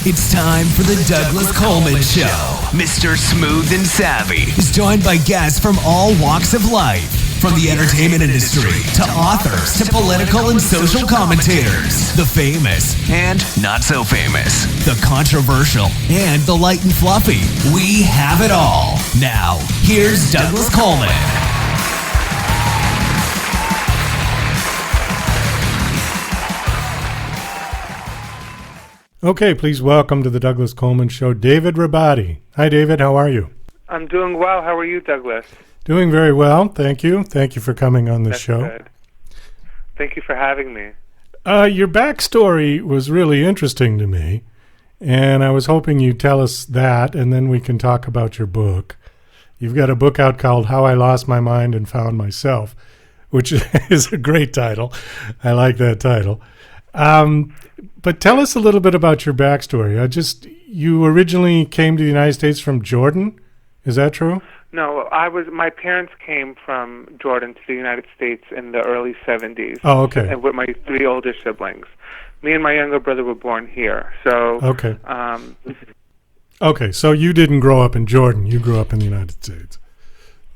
It's time for the Douglas Coleman Show. Mr. Smooth and Savvy is joined by guests from all walks of life, from the entertainment industry to authors to political and social commentators, the famous and not so famous, the controversial and the light and fluffy. We have it all. Now, here's Douglas Coleman. Okay, please welcome to the Douglas Coleman Show, David Rabadi. Hi, David. How are you? I'm doing well. How are you, Douglas? Doing very well. Thank you. Thank you for coming on the show. Good. Thank you for having me. Your backstory was really interesting to me, and I was hoping you'd tell us that, and then we can talk about your book. You've got a book out called How I Lost My Mind and Found Myself, which is a great title. I like that title. But tell us a little bit about your backstory. You originally came to the United States from Jordan. Is that true? No, my parents came from Jordan to the United States in the early 70s. Oh, okay. And with my three older siblings. Me and my younger brother were born here. So okay. Okay, so you didn't grow up in Jordan. You grew up in the United States.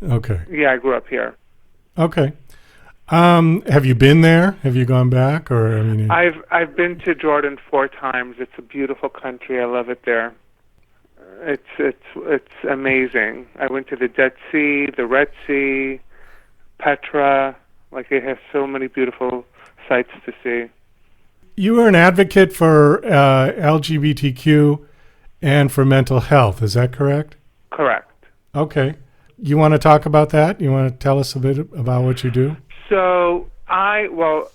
Okay. Yeah, I grew up here. Okay. Have you been there? Have you gone back, or I've been to Jordan 4 times. It's a beautiful country. I love it there. It's amazing. I went to the Dead Sea, the Red Sea, Petra. Like, it has so many beautiful sights to see. You were an advocate for LGBTQ and for mental health. Is that correct? Correct. Okay. You want to talk about that? You want to tell us a bit about what you do? So,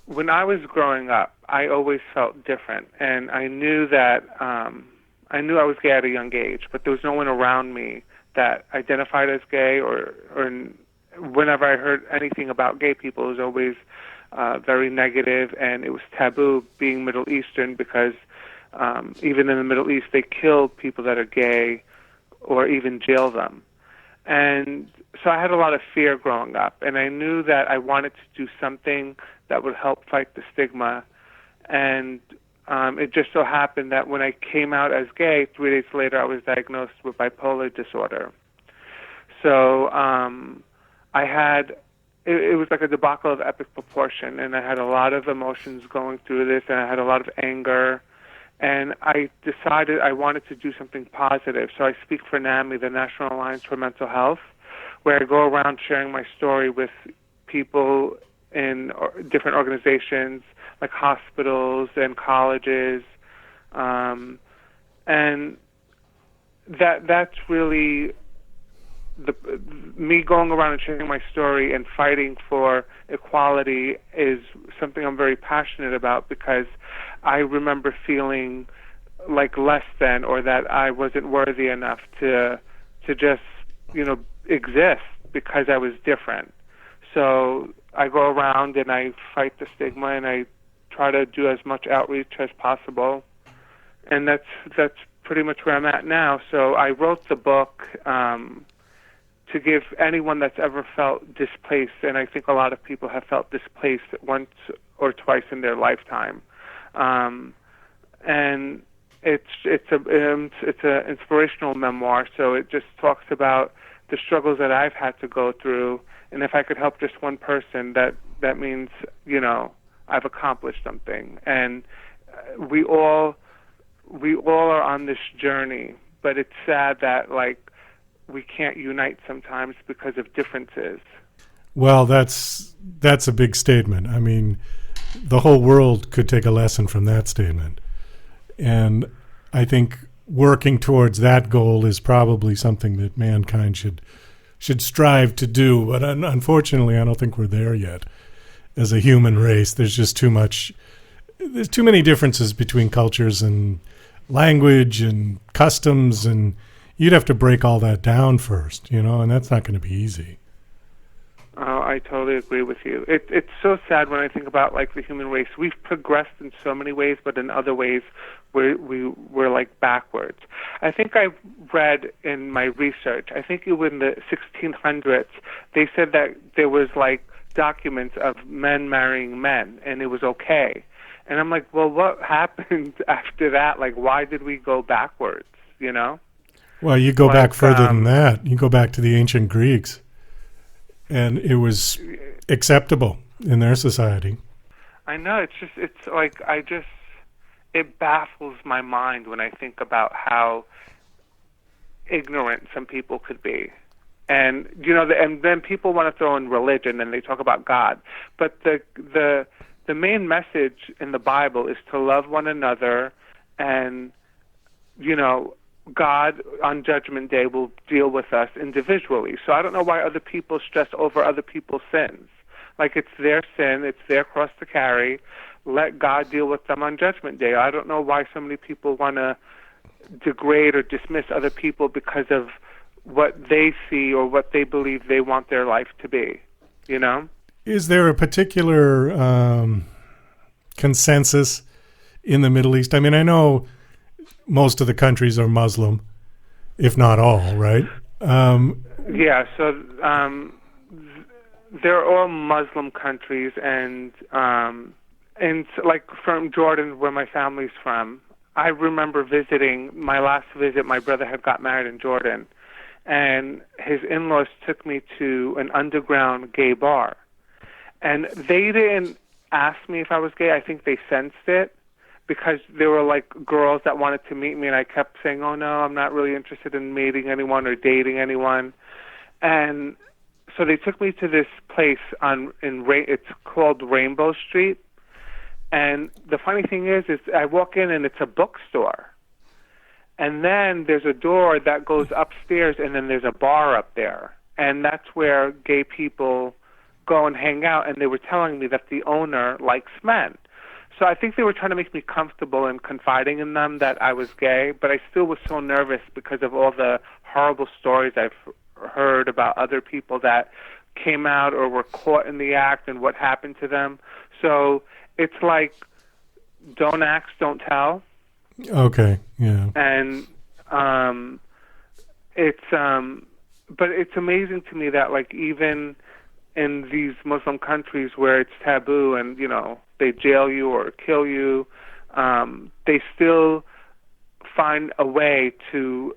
when I was growing up, I always felt different, and I knew that I knew I was gay at a young age, but there was no one around me that identified as gay, or whenever I heard anything about gay people, it was always very negative, and it was taboo being Middle Eastern because even in the Middle East, they kill people that are gay or even jail them. And so I had a lot of fear growing up, and I knew that I wanted to do something that would help fight the stigma. And it just so happened that when I came out as gay, 3 days later I was diagnosed with bipolar disorder. So it was like a debacle of epic proportion, and I had a lot of emotions going through this, and I had a lot of anger. And I decided I wanted to do something positive. So I speak for NAMI, the National Alliance for Mental Health, where I go around sharing my story with people in different organizations like hospitals and colleges. And that's really me going around and sharing my story and fighting for equality is something I'm very passionate about, because I remember feeling like less than, or that I wasn't worthy enough to just, exist because I was different. So I go around and I fight the stigma, and I try to do as much outreach as possible. And that's pretty much where I'm at now. So I wrote the book to give anyone that's ever felt displaced, and I think a lot of people have felt displaced once or twice in their lifetime. And it's an inspirational memoir, so it just talks about the struggles that I've had to go through, and if I could help just one person, that means, I've accomplished something. And we all are on this journey, but it's sad that, we can't unite sometimes because of differences. Well, that's a big statement. I mean, the whole world could take a lesson from that statement. And I think working towards that goal is probably something that mankind should strive to do. But unfortunately, I don't think we're there yet as a human race. There's just there's too many differences between cultures and language and customs, and you'd have to break all that down first, and that's not going to be easy. Oh, I totally agree with you. It's so sad when I think about the human race. We've progressed in so many ways, but in other ways we're backwards. I think I read in my research, I think it was in the 1600s, they said that there was documents of men marrying men, and it was okay. And I'm like, well, what happened after that? Like, why did we go backwards, you know? Well, you go back further than that. You go back to the ancient Greeks, and it was acceptable in their society. I know. It's like, it baffles my mind when I think about how ignorant some people could be. And, you know, and then people want to throw in religion and they talk about God. But the main message in the Bible is to love one another, and, you know, God on Judgment Day will deal with us individually. So I don't know why other people stress over other people's sins. Like, it's their sin, it's their cross to carry. Let God deal with them on Judgment Day. I don't know why so many people want to degrade or dismiss other people because of what they see or what they believe they want their life to be, you know? Is there a particular consensus in the Middle East? I mean, I know most of the countries are Muslim, if not all, right? Yeah, so they're all Muslim countries, and like from Jordan, where my family's from, I remember visiting, my last visit, my brother had got married in Jordan, and his in-laws took me to an underground gay bar. And they didn't ask me if I was gay. I think they sensed it, because there were like girls that wanted to meet me, and I kept saying, oh no, I'm not really interested in meeting anyone or dating anyone. And so they took me to this place it's called Rainbow Street. And the funny thing is I walk in and it's a bookstore. And then there's a door that goes upstairs, and then there's a bar up there. And that's where gay people go and hang out. And they were telling me that the owner likes men. So I think they were trying to make me comfortable and confiding in them that I was gay. But I still was so nervous because of all the horrible stories I've heard about other people that came out or were caught in the act and what happened to them. So it's like, don't ask, don't tell. Okay, yeah. And but it's amazing to me that, like, even in these Muslim countries where it's taboo and, you know, they jail you or kill you, they still find a way to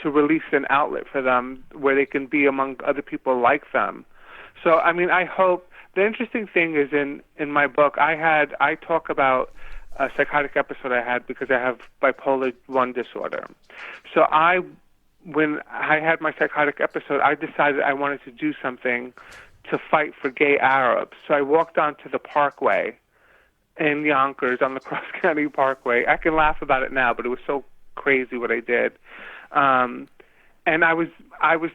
release an outlet for them where they can be among other people like them. So, I mean, I hope. The interesting thing is in my book, I talk about a psychotic episode I had because I have bipolar 1 disorder. So when I had my psychotic episode, I decided I wanted to do something to fight for gay Arabs. So I walked onto the Parkway in Yonkers, on the Cross County Parkway. I can laugh about it now, but it was so crazy what I did. And I was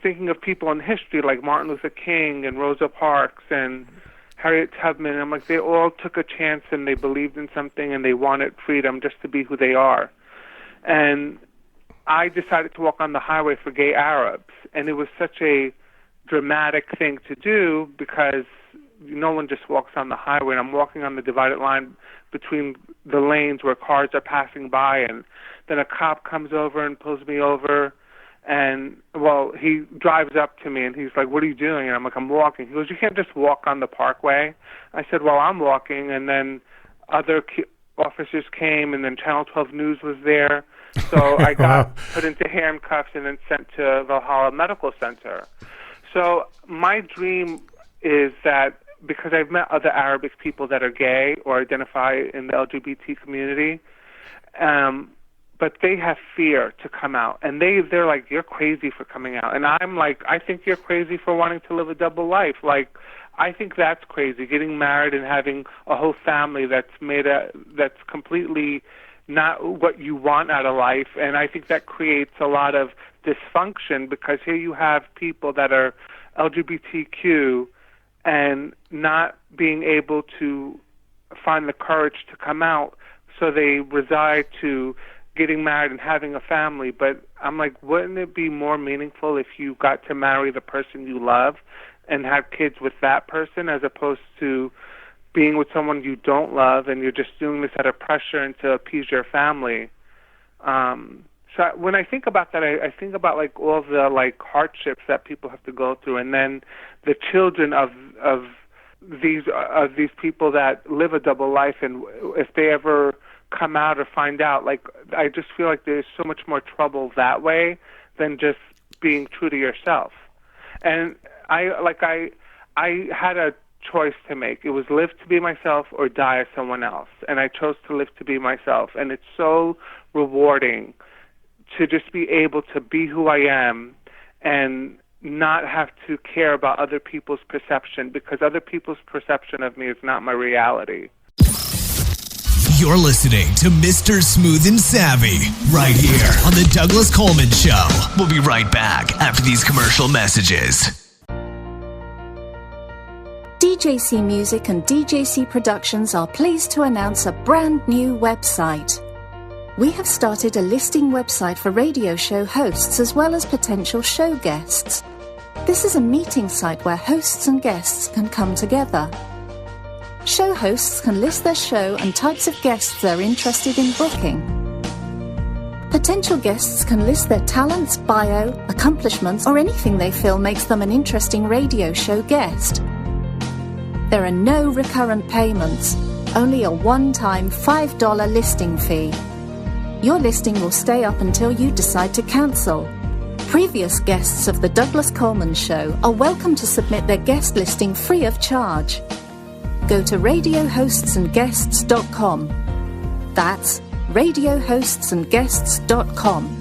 thinking of people in history like Martin Luther King and Rosa Parks and Harriet Tubman. I'm like, they all took a chance and they believed in something and they wanted freedom just to be who they are. And I decided to walk on the highway for gay Arabs. And it was such a dramatic thing to do because no one just walks on the highway. And I'm walking on the divided line between the lanes where cars are passing by, and then a cop comes over and pulls me over. And, well, he drives up to me and he's like, what are you doing? And I'm like, I'm walking. He goes, you can't just walk on the Parkway. I said, well, I'm walking. And then other officers came, and then Channel 12 News was there. So I got put into handcuffs and then sent to Valhalla Medical Center. So my dream is that, because I've met other Arabic people that are gay or identify in the LGBT community, but they have fear to come out. And they're like, you're crazy for coming out. And I'm like, I think you're crazy for wanting to live a double life. Like, I think that's crazy, getting married and having a whole family that's completely not what you want out of life. And I think that creates a lot of dysfunction, because here you have people that are LGBTQ and not being able to find the courage to come out, so they reside to getting married and having a family. But I'm like, wouldn't it be more meaningful if you got to marry the person you love and have kids with that person, as opposed to being with someone you don't love and you're just doing this out of pressure and to appease your family? So when I think about that, I think about like all the like hardships that people have to go through, and then the children of these people that live a double life, and if they ever come out or find out, like, I just feel like there's so much more trouble that way than just being true to yourself. And I had a choice to make. It was live to be myself or die as someone else, and I chose to live to be myself. And it's so rewarding to just be able to be who I am and not have to care about other people's perception, because other people's perception of me is not my reality. You're listening to Mr. Smooth and Savvy right here on the Douglas Coleman Show. We'll be right back after these commercial messages. DJC Music and DJC Productions are pleased to announce a brand new website. We have started a listing website for radio show hosts as well as potential show guests. This is a meeting site where hosts and guests can come together. Show hosts can list their show and types of guests they're interested in booking. Potential guests can list their talents, bio, accomplishments, or anything they feel makes them an interesting radio show guest. There are no recurrent payments, only a one-time $5 listing fee. Your listing will stay up until you decide to cancel. Previous guests of The Douglas Coleman Show are welcome to submit their guest listing free of charge. Go to radiohostsandguests.com. That's radiohostsandguests.com.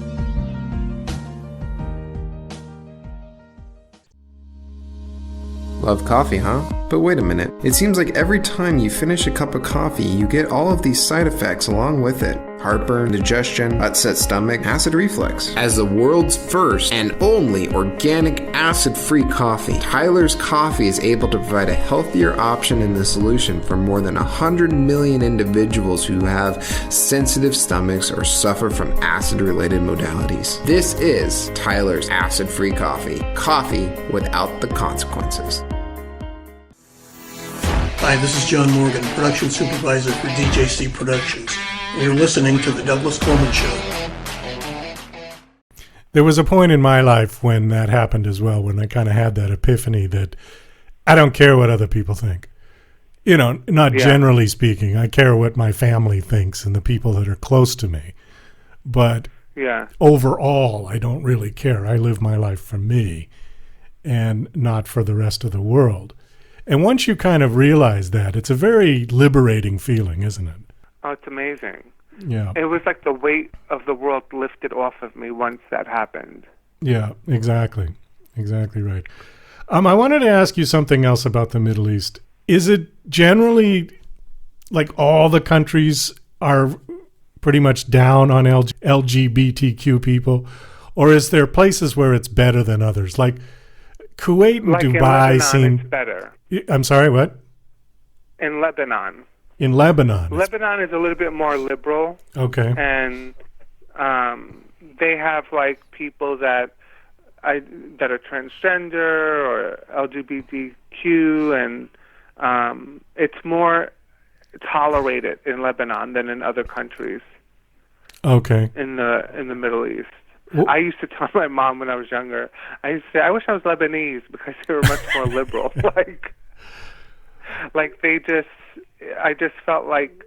Love coffee, huh? But wait a minute. It seems like every time you finish a cup of coffee, you get all of these side effects along with it. Heartburn, indigestion, upset stomach, acid reflux. As the world's first and only organic acid-free coffee, Tyler's Coffee is able to provide a healthier option in the solution for more than 100 million individuals who have sensitive stomachs or suffer from acid-related modalities. This is Tyler's acid-free coffee. Coffee without the consequences. Hi, this is John Morgan, production supervisor for DJC Productions, and you're listening to The Douglas Coleman Show. There was a point in my life when that happened as well, when I kind of had that epiphany that I don't care what other people think. You know, not generally speaking. I care what my family thinks and the people that are close to me. But overall, I don't really care. I live my life for me and not for the rest of the world. And once you kind of realize that, it's a very liberating feeling, isn't it? Oh, it's amazing. Yeah. It was like the weight of the world lifted off of me once that happened. Yeah, exactly. Exactly right. I wanted to ask you something else about the Middle East. Is it generally like all the countries are pretty much down on LGBTQ people? Or is there places where it's better than others? Like Kuwait and like Dubai in Lebanon, seem... It's better. I'm sorry, what? In Lebanon. In Lebanon. Lebanon is a little bit more liberal. Okay. And they have like people that are transgender or LGBTQ, and it's more tolerated in Lebanon than in other countries. Okay. In the Middle East. Well, I used to tell my mom when I was younger, I used to say, I wish I was Lebanese because they were much more liberal. Like I just felt like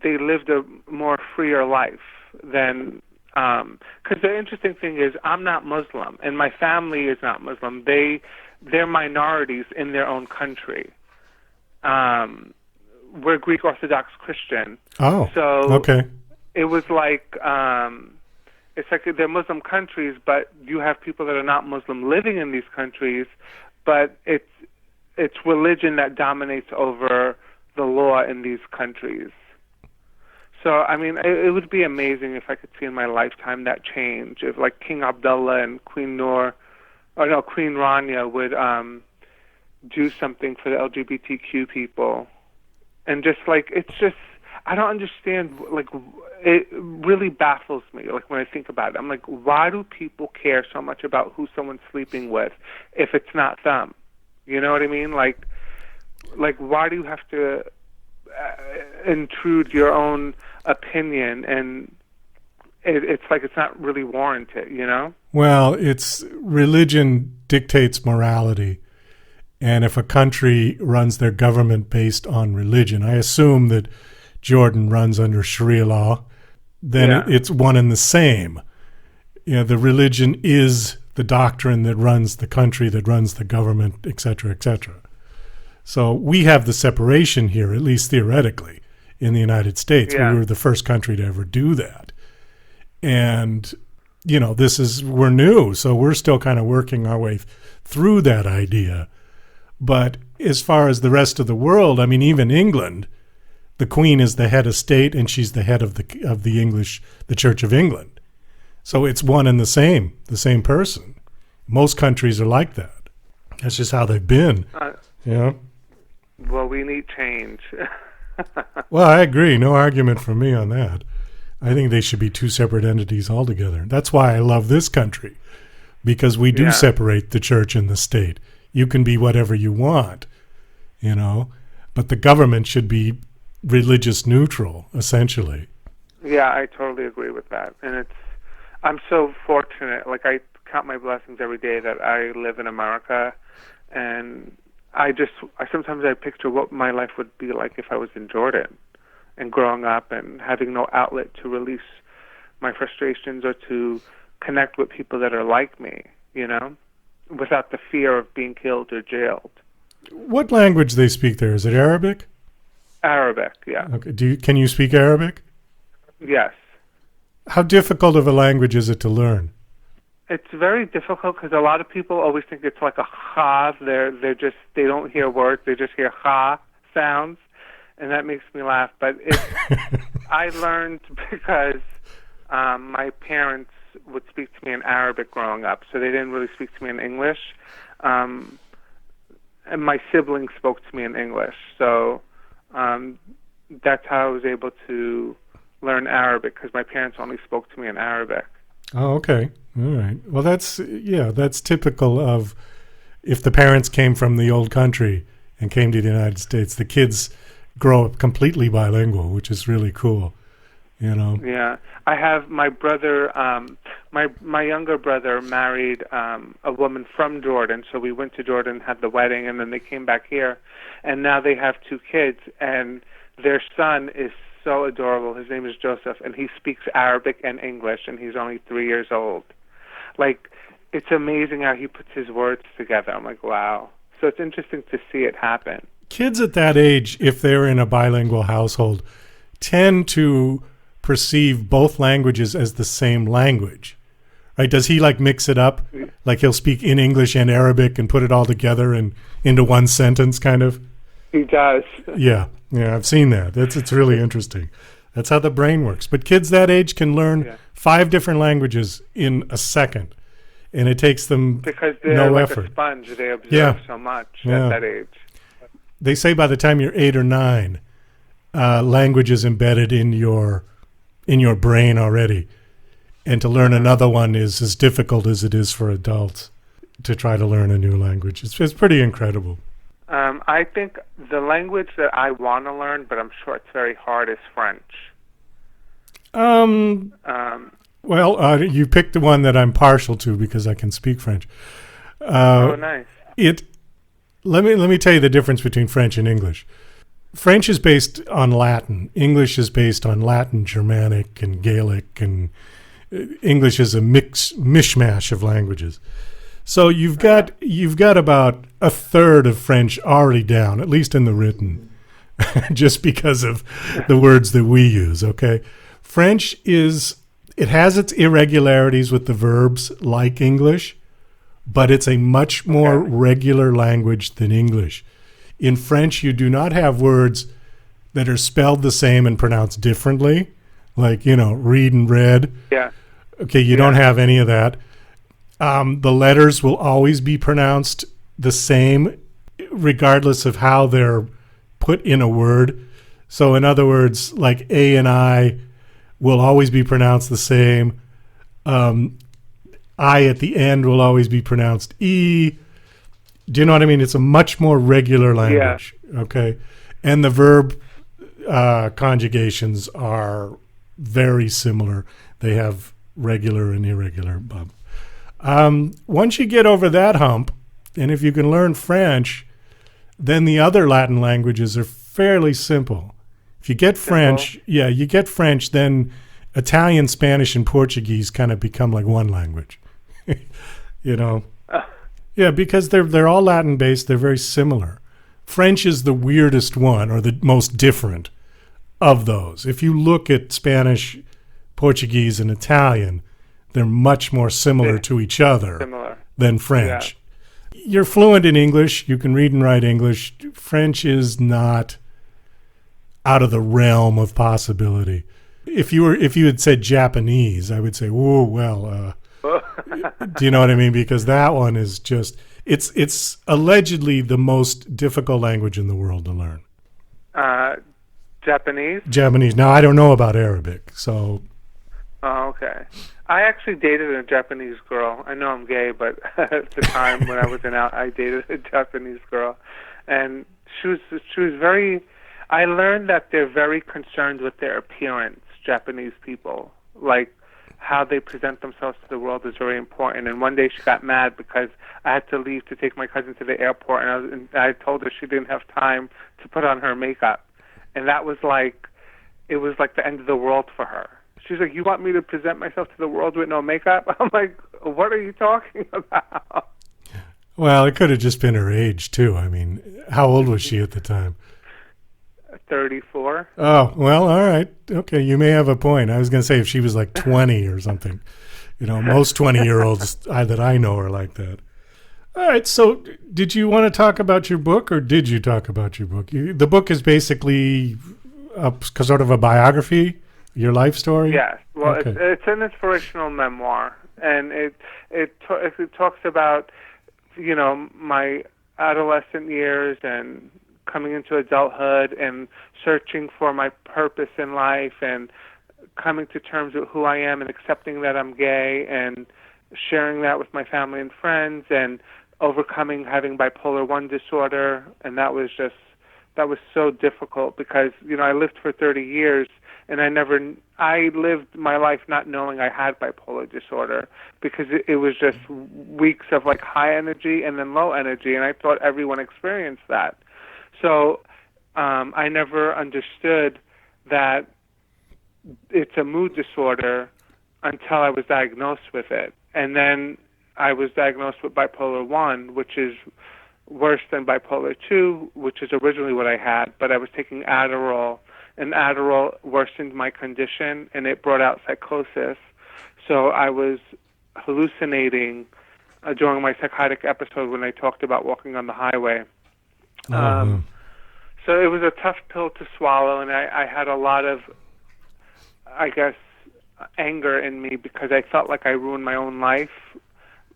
they lived a more freer life than, because the interesting thing is I'm not Muslim and my family is not Muslim. They're minorities in their own country. We're Greek Orthodox Christian. Oh, so okay. It was like, it's like they're Muslim countries, but you have people that are not Muslim living in these countries, but it's religion that dominates over the law in these countries. So, I mean, it would be amazing if I could see in my lifetime that change, if like King Abdullah and Queen Rania would do something for the LGBTQ people. And just like, it's just, I don't understand, like, it really baffles me, like, when I think about it. I'm like, why do people care so much about who someone's sleeping with if it's not them? You know what I mean? Like why do you have to intrude your own opinion? And it's like it's not really warranted, you know? Well, it's religion dictates morality. And if a country runs their government based on religion, I assume that Jordan runs under Sharia law, then it's one and the same. The religion is the doctrine that runs the country, that runs the government, et cetera, et cetera. So we have the separation here, at least theoretically, in the United States. We were the first country to ever do that. And, we're new, so we're still kind of working our way through that idea. But as far as the rest of the world, I mean, even England, the Queen is the head of state, and she's the head of the Church of England. So it's one and the same person. Most countries are like that. That's just how they've been. Well, we need change. Well, I agree. No argument from me on that. I think they should be two separate entities altogether. That's why I love this country, because we do separate the church and the state. You can be whatever you want, but the government should be religious neutral, essentially. Yeah, I totally agree with that. And I'm so fortunate. Like, I count my blessings every day that I live in America, and sometimes I picture what my life would be like if I was in Jordan and growing up and having no outlet to release my frustrations or to connect with people that are like me, without the fear of being killed or jailed. What language they speak there? Is it Arabic? Arabic, yeah. Okay. Can you speak Arabic? Yes. How difficult of a language is it to learn? It's very difficult because a lot of people always think it's like a ha. They don't hear words, they just hear ha sounds, and that makes me laugh. But I learned because my parents would speak to me in Arabic growing up, so they didn't really speak to me in English. And my siblings spoke to me in English, so that's how I was able to learn Arabic, because my parents only spoke to me in Arabic. Oh, okay. All right. Well, that's typical of if the parents came from the old country and came to the United States, the kids grow up completely bilingual, which is really cool, Yeah. I have my brother, my younger brother married a woman from Jordan, so we went to Jordan, had the wedding, and then they came back here, and now they have 2 kids, and their son is so adorable. His name is Joseph, and he speaks Arabic and English, and he's only 3 years old. Like, it's amazing how he puts his words together. I'm like, wow. So it's interesting to see it happen. Kids at that age, if they're in a bilingual household, tend to perceive both languages as the same language, right? Does he mix it up? Like he'll speak in English and Arabic and put it all together and into one sentence, kind of? He does. Yeah, I've seen that. It's really interesting. That's how the brain works. But kids that age can learn 5 different languages in a second, and it takes them because they're no like effort. A sponge. They observe so much at that age. They say by the time you're 8 or 9, language is embedded in your brain already, and to learn another one is as difficult as it is for adults to try to learn a new language. It's pretty incredible. I think the language that I want to learn, but I'm sure it's very hard, is French. Well, you picked the one that I'm partial to because I can speak French. Oh, nice. Let me tell you the difference between French and English. French is based on Latin. English is based on Latin, Germanic, and Gaelic, and English is a mishmash of languages. So you've got about a third of French already down, at least in the written, just because of the words that we use, okay? French it has its irregularities with the verbs like English, but it's a much more regular language than English. In French, you do not have words that are spelled the same and pronounced differently, like, read and read. Yeah. Okay, you don't have any of that. The letters will always be pronounced the same, regardless of how they're put in a word. So in other words, like A and I will always be pronounced the same. I at the end will always be pronounced E. Do you know what I mean? It's a much more regular language, okay? And the verb conjugations are very similar. They have regular and irregular. Once you get over that hump, and if you can learn French, Then the other Latin languages are fairly simple. If you get French, you get French, then Italian, Spanish, and Portuguese kind of become like one language. You know? Yeah, because they're all Latin-based. They're very similar. French is the weirdest one, or the most different of those. If you look at Spanish, Portuguese, and Italian, they're much more similar to each other than French. Yeah. You're fluent in English. You can read and write English. French is not out of the realm of possibility. If you had said Japanese, I would say, "Whoa, well." Do you know what I mean? Because that one is just it's allegedly the most difficult language in the world to learn. Japanese. Japanese. Now I don't know about Arabic, so. Oh, okay. I actually dated a Japanese girl. I know I'm gay, but at the time when I was out, I dated a Japanese girl, and she was very. I learned that they're very concerned with their appearance. Japanese people, like how they present themselves to the world, is very important. And one day she got mad because I had to leave to take my cousin to the airport, and I told her she didn't have time to put on her makeup, and that was like, it was like the end of the world for her. She's like, "You want me to present myself to the world with no makeup?" I'm like, "What are you talking about?" Well, it could have just been her age too. I mean, how old was she at the time? 34. Oh, well, all right. Okay, you may have a point. I was going to say if she was like 20 or something. You know, most 20-year-olds that I know are like that. All right, so did you want to talk about your book, or did you talk about your book? The book is basically sort of a biography, your life story? Yes. Well, okay. It's an inspirational memoir, and it talks about, you know, my adolescent years and coming into adulthood and searching for my purpose in life and coming to terms with who I am and accepting that I'm gay and sharing that with my family and friends and overcoming having bipolar 1 disorder. And that was so difficult because, you know, I lived for 30 years and I lived my life not knowing I had bipolar disorder because it was just weeks of like high energy and then low energy, and I thought everyone experienced that. So I never understood that it's a mood disorder until I was diagnosed with it. And then I was diagnosed with bipolar 1, which is worse than bipolar 2, which is originally what I had, but I was taking Adderall, and Adderall worsened my condition, and it brought out psychosis. So I was hallucinating during my psychotic episode when I talked about walking on the highway. So it was a tough pill to swallow, and I had a lot of, I guess, anger in me because I felt like I ruined my own life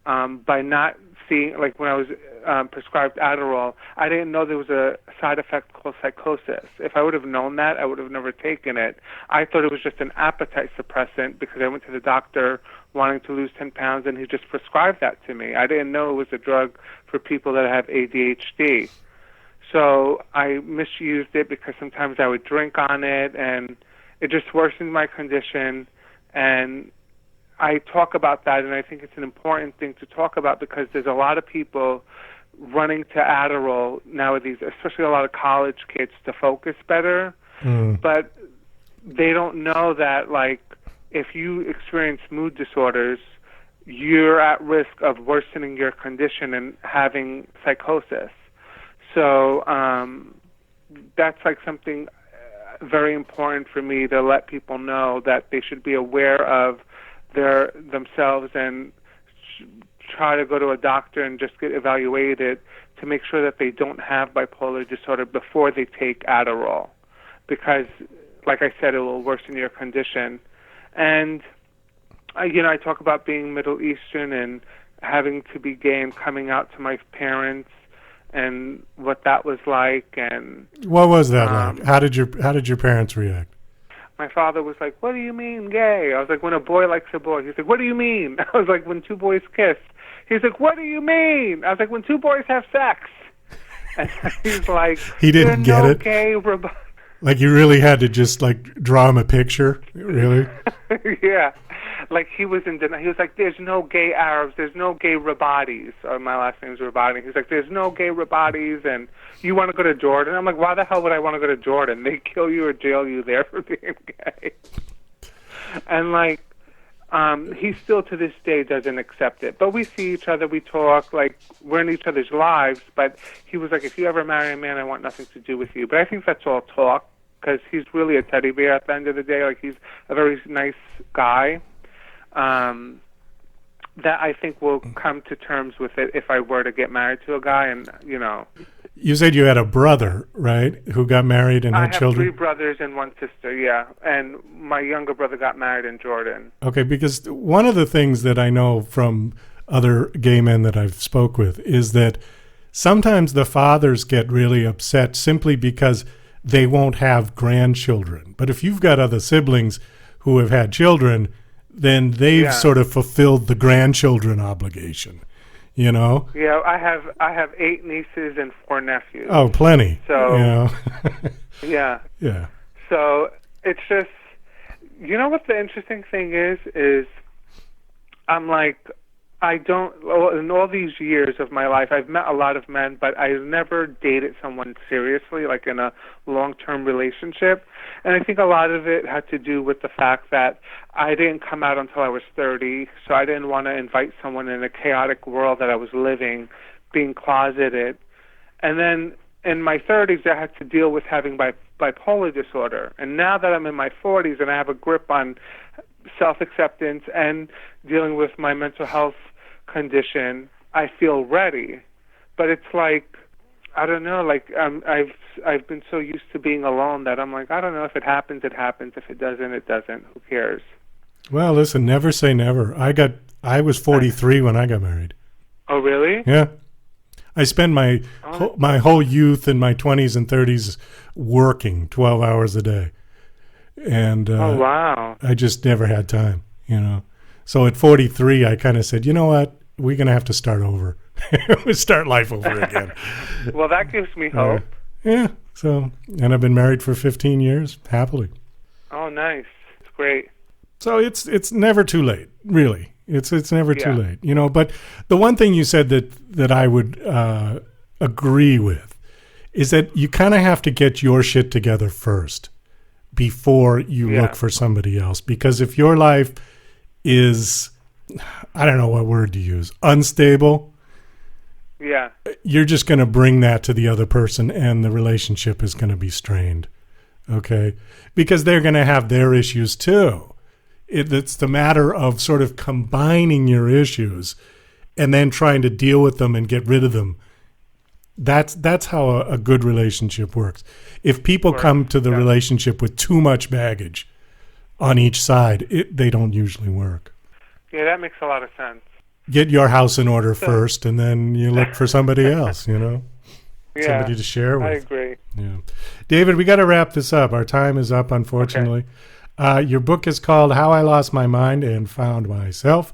by not seeing, like when I was prescribed Adderall, I didn't know there was a side effect called psychosis. If I would have known that, I would have never taken it. I thought it was just an appetite suppressant because I went to the doctor wanting to lose 10 pounds, and he just prescribed that to me. I didn't know it was a drug for people that have ADHD. So I misused it because sometimes I would drink on it, and it just worsened my condition. And I talk about that, and I think it's an important thing to talk about because there's a lot of people running to Adderall nowadays, especially a lot of college kids, to focus better. But they don't know that, like, if you experience mood disorders, you're at risk of worsening your condition and having psychosis. So that's like something very important for me to let people know, that they should be aware of themselves and try to go to a doctor and just get evaluated to make sure that they don't have bipolar disorder before they take Adderall, because, like I said, it will worsen your condition. And I talk about being Middle Eastern and having to be gay and coming out to my parents and what that was like. And what was that like? How did your parents react? My father was like, "What do you mean gay?" I was like, "When a boy likes a boy." He's like, "What do you mean?" I was like, "When two boys kiss." He's like, "What do you mean?" I was like, "When two boys have sex." And he's like, he didn't get it. Gay like you really had to just like draw him a picture, really? Yeah. like he was in denial. He was like, "There's no gay Arabs. There's no gay Rabadis." My last name's Rabadi. He's like, "There's no gay Rabadis, and you want to go to Jordan?" I'm like, "Why the hell would I want to go to Jordan? They kill you or jail you there for being gay." And like, he still to this day doesn't accept it. But we see each other, we talk, like we're in each other's lives. But he was like, "If you ever marry a man, I want nothing to do with you." But I think that's all talk, because he's really a teddy bear at the end of the day. Like, he's a very nice guy that I think will come to terms with it if I were to get married to a guy. And, you know. You said you had a brother, right, who got married and had children? I have 3 brothers and 1 sister, yeah. And my younger brother got married in Jordan. Okay, because one of the things that I know from other gay men that I've spoke with is that sometimes the fathers get really upset simply because they won't have grandchildren. But if you've got other siblings who have had children, then they've sort of fulfilled the grandchildren obligation, you know? Yeah, I have 8 nieces and 4 nephews. Oh, plenty. So, you know? Yeah. Yeah. So it's just, you know what the interesting thing is I'm like, in all these years of my life, I've met a lot of men, but I've never dated someone seriously, like in a long-term relationship. And I think a lot of it had to do with the fact that I didn't come out until I was 30, so I didn't want to invite someone in a chaotic world that I was living, being closeted. And then in my 30s, I had to deal with having bipolar disorder. And now that I'm in my 40s and I have a grip on self-acceptance and dealing with my mental health condition, I feel ready. But it's like, I don't know, like I've been so used to being alone that I'm like, I don't know, if it happens, it happens. If it doesn't, it doesn't. Who cares? Well, listen, never say never. I was 43 when I got married. Oh, really? Yeah. I spent my whole youth in my 20s and 30s working 12 hours a day. And oh, wow. I just never had time, you know. So at 43, I kind of said, you know what? We're going to have to start over. We start life over again. Well, that gives me hope. Yeah. So, and I've been married for 15 years, happily. Oh, nice. It's great. So it's never too late, really. It's never too late, you know. But the one thing you said that I would agree with is that you kind of have to get your shit together first before you look for somebody else. Because if your life is, I don't know what word to use, unstable, you're just going to bring that to the other person and the relationship is going to be strained, okay? Because they're going to have their issues too. It's the matter of sort of combining your issues and then trying to deal with them and get rid of them. That's how a good relationship works. If people come to the relationship with too much baggage on each side, they don't usually work. Yeah, that makes a lot of sense. Get your house in order first, and then you look for somebody else, you know? Somebody to share with. I agree. Yeah. David, we got to wrap this up. Our time is up, unfortunately. Okay. Your book is called How I Lost My Mind and Found Myself.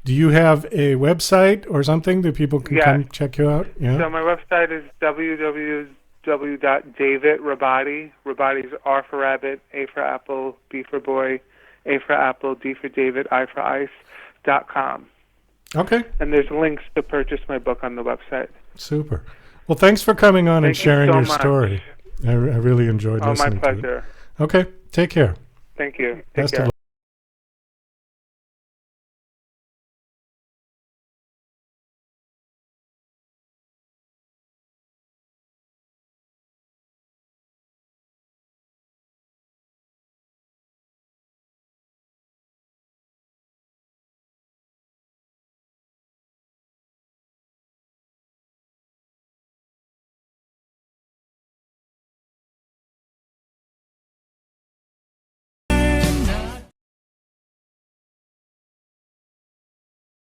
Do you have a website or something that people can come check you out? Yeah. So my website is www.davidrabadi. Rabadi's R for rabbit, A for apple, B for boy, A for apple, D for David, I for ice.com. Okay. And there's links to purchase my book on the website. Super. Well, thanks for coming on and sharing your story. I really enjoyed listening to it. My pleasure. Okay. Take care. Thank you. Take Best care. of luck.